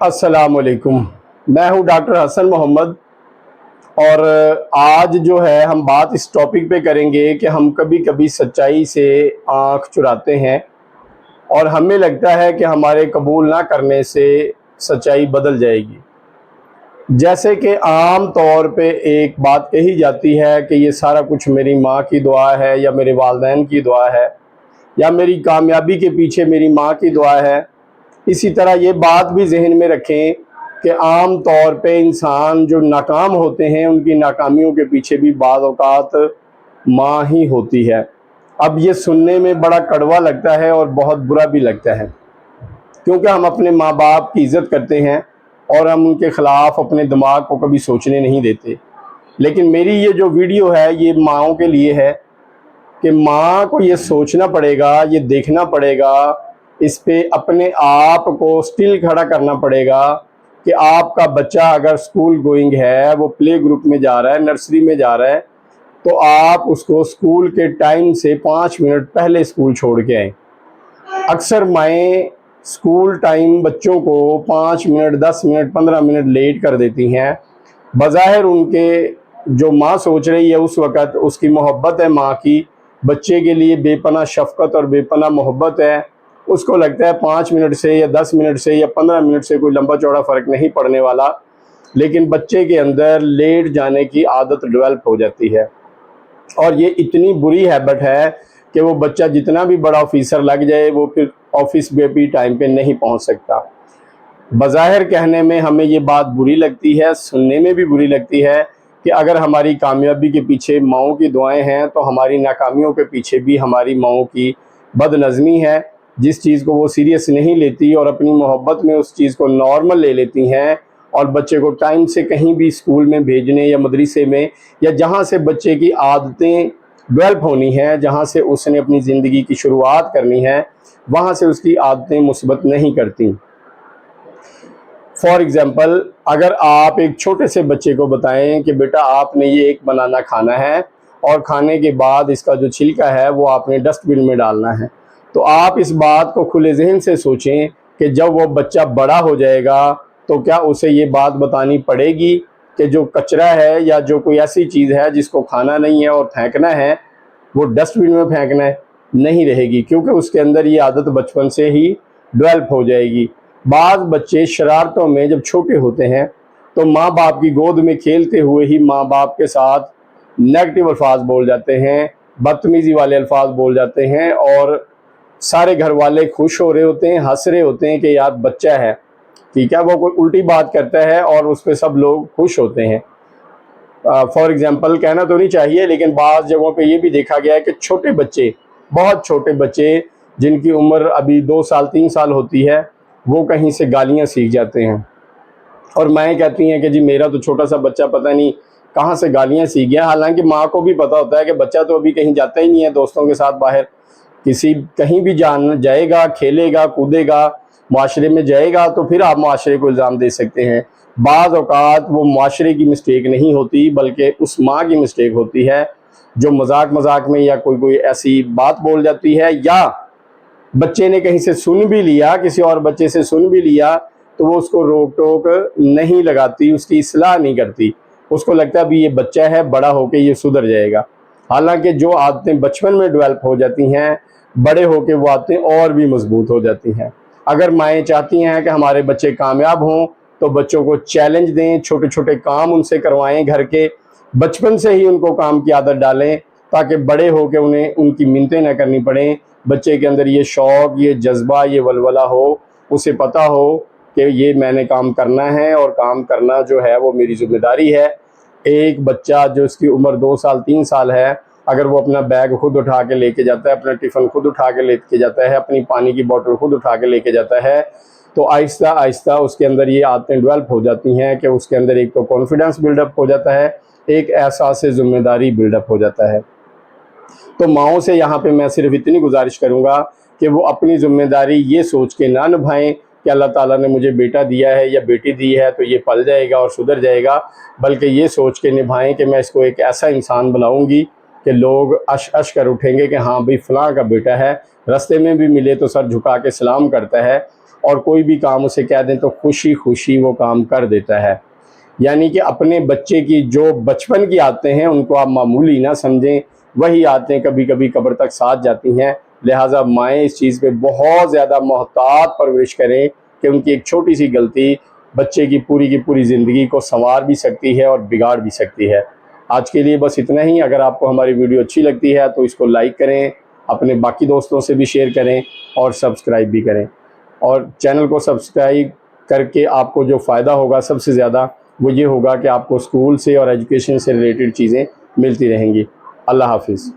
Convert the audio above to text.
السلام علیکم، میں ہوں ڈاکٹر حسن محمد، اور آج جو ہے ہم بات اس ٹاپک پہ کریں گے کہ ہم کبھی کبھی سچائی سے آنکھ چراتے ہیں اور ہمیں لگتا ہے کہ ہمارے قبول نہ کرنے سے سچائی بدل جائے گی۔ جیسے کہ عام طور پہ ایک بات کہی جاتی ہے کہ یہ سارا کچھ میری ماں کی دعا ہے یا میرے والدین کی دعا ہے یا میری کامیابی کے پیچھے میری ماں کی دعا ہے۔ اسی طرح یہ بات بھی ذہن میں رکھیں کہ عام طور پہ انسان جو ناکام ہوتے ہیں ان کی ناکامیوں کے پیچھے بھی بعض اوقات ماں ہی ہوتی ہے۔ اب یہ سننے میں بڑا کڑوا لگتا ہے اور بہت برا بھی لگتا ہے، کیونکہ ہم اپنے ماں باپ کی عزت کرتے ہیں اور ہم ان کے خلاف اپنے دماغ کو کبھی سوچنے نہیں دیتے۔ لیکن میری یہ جو ویڈیو ہے یہ ماؤں کے لیے ہے کہ ماں کو یہ سوچنا پڑے گا، یہ دیکھنا پڑے گا، اس پہ اپنے آپ کو سٹل کھڑا کرنا پڑے گا کہ آپ کا بچہ اگر سکول گوئنگ ہے، وہ پلے گروپ میں جا رہا ہے، نرسری میں جا رہا ہے، تو آپ اس کو سکول کے ٹائم سے 5 منٹ پہلے سکول چھوڑ کے آئیں۔ اکثر مائیں سکول ٹائم بچوں کو 5 منٹ 10 منٹ 15 منٹ لیٹ کر دیتی ہیں۔ بظاہر ان کے جو ماں سوچ رہی ہے اس وقت اس کی محبت ہے، ماں کی بچے کے لیے بے پناہ شفقت اور بے پناہ محبت ہے، اس کو لگتا ہے 5 منٹ سے یا 10 منٹ سے یا 15 منٹ سے کوئی لمبا چوڑا فرق نہیں پڑنے والا، لیکن بچے کے اندر لیٹ جانے کی عادت ڈیولپ ہو جاتی ہے، اور یہ اتنی بری ہیبٹ ہے کہ وہ بچہ جتنا بھی بڑا آفیسر لگ جائے وہ پھر آفس میں بھی ٹائم پہ نہیں پہنچ سکتا۔ بظاہر کہنے میں ہمیں یہ بات بری لگتی ہے، سننے میں بھی بری لگتی ہے کہ اگر ہماری کامیابی کے پیچھے ماؤں کی دعائیں ہیں تو ہماری ناکامیوں کے پیچھے بھی ہماری ماؤں کی بد نظمی ہے، جس چیز کو وہ سیریس نہیں لیتی اور اپنی محبت میں اس چیز کو نارمل لے لیتی ہیں، اور بچے کو ٹائم سے کہیں بھی اسکول میں بھیجنے یا مدرسے میں یا جہاں سے بچے کی عادتیں ڈیولپ ہونی ہیں، جہاں سے اس نے اپنی زندگی کی شروعات کرنی ہے، وہاں سے اس کی عادتیں مثبت نہیں کرتی۔ فار ایگزامپل، اگر آپ ایک چھوٹے سے بچے کو بتائیں کہ بیٹا آپ نے یہ ایک بنانا کھانا ہے اور کھانے کے بعد اس کا جو چھلکا ہے وہ آپ نے ڈسٹ بن میں ڈالنا ہے، تو آپ اس بات کو کھلے ذہن سے سوچیں کہ جب وہ بچہ بڑا ہو جائے گا تو کیا اسے یہ بات بتانی پڑے گی کہ جو کچرا ہے یا جو کوئی ایسی چیز ہے جس کو کھانا نہیں ہے اور پھینکنا ہے وہ ڈسٹ بن میں پھینکنا ہے؟ نہیں رہے گی، کیونکہ اس کے اندر یہ عادت بچپن سے ہی ڈیولپ ہو جائے گی۔ بعض بچے شرارتوں میں جب چھوٹے ہوتے ہیں تو ماں باپ کی گود میں کھیلتے ہوئے ہی ماں باپ کے ساتھ نیگیٹو الفاظ بول جاتے ہیں، بدتمیزی والے الفاظ بول جاتے ہیں، اور سارے گھر والے خوش ہو رہے ہوتے ہیں، ہنس رہے ہوتے ہیں کہ یار بچہ ہے، ٹھیک ہے، وہ کوئی الٹی بات کرتا ہے اور اس پہ سب لوگ خوش ہوتے ہیں۔ فار ایگزامپل کہنا تو نہیں چاہیے، لیکن بعض جگہوں پہ یہ بھی دیکھا گیا ہے کہ چھوٹے بچے، بہت چھوٹے بچے جن کی عمر ابھی 2 سال 3 سال ہوتی ہے، وہ کہیں سے گالیاں سیکھ جاتے ہیں، اور مائیں کہتی ہیں کہ جی میرا تو چھوٹا سا بچہ پتہ نہیں کہاں سے گالیاں سیکھ گیا، حالانکہ ماں کو بھی پتہ ہوتا ہے کہ بچہ تو ابھی کہیں جاتا ہی نہیں ہے دوستوں کے ساتھ باہر، کہیں بھی جائے گا، کھیلے گا، کودے گا، معاشرے میں جائے گا تو پھر آپ معاشرے کو الزام دے سکتے ہیں۔ بعض اوقات وہ معاشرے کی مسٹیک نہیں ہوتی بلکہ اس ماں کی مسٹیک ہوتی ہے جو مذاق میں یا کوئی ایسی بات بول جاتی ہے، یا بچے نے کہیں سے سن بھی لیا، کسی اور بچے سے سن بھی لیا تو وہ اس کو روک ٹوک نہیں لگاتی، اس کی اصلاح نہیں کرتی، اس کو لگتا ہے ابھی یہ بچہ ہے، بڑا ہو کے یہ سدھر جائے گا۔ حالانکہ جو عادتیں بچپن میں ڈیولپ ہو جاتی ہیں بڑے ہو کے وہ عادتیں اور بھی مضبوط ہو جاتی ہیں۔ اگر مائیں چاہتی ہیں کہ ہمارے بچے کامیاب ہوں تو بچوں کو چیلنج دیں، چھوٹے چھوٹے کام ان سے کروائیں، گھر کے بچپن سے ہی ان کو کام کی عادت ڈالیں تاکہ بڑے ہو کے انہیں ان کی منتیں نہ کرنی پڑیں، بچے کے اندر یہ شوق، یہ جذبہ، یہ ولولہ ہو، اسے پتہ ہو کہ یہ میں نے کام کرنا ہے اور کام کرنا جو ہے وہ میری ذمہ داری ہے۔ ایک بچہ جو اس کی عمر 2 سال 3 سال ہے، اگر وہ اپنا بیگ خود اٹھا کے لے کے جاتا ہے، اپنا ٹفن خود اٹھا کے لے کے جاتا ہے، اپنی پانی کی بوتل خود اٹھا کے لے کے جاتا ہے، تو آہستہ آہستہ اس کے اندر یہ عادتیں ڈیولپ ہو جاتی ہیں کہ اس کے اندر ایک تو کانفیڈنس بلڈ اپ ہو جاتا ہے، ایک احساس ذمہ داری بلڈ اپ ہو جاتا ہے۔ تو ماؤں سے یہاں پہ میں صرف اتنی گزارش کروں گا کہ وہ اپنی ذمہ داری یہ سوچ کے نہ نبھائیں کہ اللہ تعالیٰ نے مجھے بیٹا دیا ہے یا بیٹی دی ہے تو یہ پل جائے گا اور سدھر جائے گا، بلکہ یہ سوچ کے نبھائیں کہ میں اس کو ایک ایسا انسان بناؤں گی کہ لوگ اش کر اٹھیں گے کہ ہاں بھئی فلاں کا بیٹا ہے، رستے میں بھی ملے تو سر جھکا کے سلام کرتا ہے، اور کوئی بھی کام اسے کہہ دیں تو خوشی خوشی وہ کام کر دیتا ہے۔ یعنی کہ اپنے بچے کی جو بچپن کی عادتیں ہیں ان کو آپ معمولی نہ سمجھیں، وہی عادتیں کبھی کبھی قبر تک ساتھ جاتی ہیں، لہٰذا مائیں اس چیز پہ بہت زیادہ محتاط پرورش کریں کہ ان کی ایک چھوٹی سی غلطی بچے کی پوری زندگی کو سنوار بھی سکتی ہے اور بگاڑ بھی سکتی ہے۔ آج کے لیے بس اتنا ہی۔ اگر آپ کو ہماری ویڈیو اچھی لگتی ہے تو اس کو لائک کریں، اپنے باقی دوستوں سے بھی شیئر کریں اور سبسکرائب بھی کریں، اور چینل کو سبسکرائب کر کے آپ کو جو فائدہ ہوگا سب سے زیادہ وہ یہ ہوگا کہ آپ کو اسکول سے اور ایجوکیشن سے ریلیٹڈ چیزیں ملتی رہیں گی۔ اللہ حافظ۔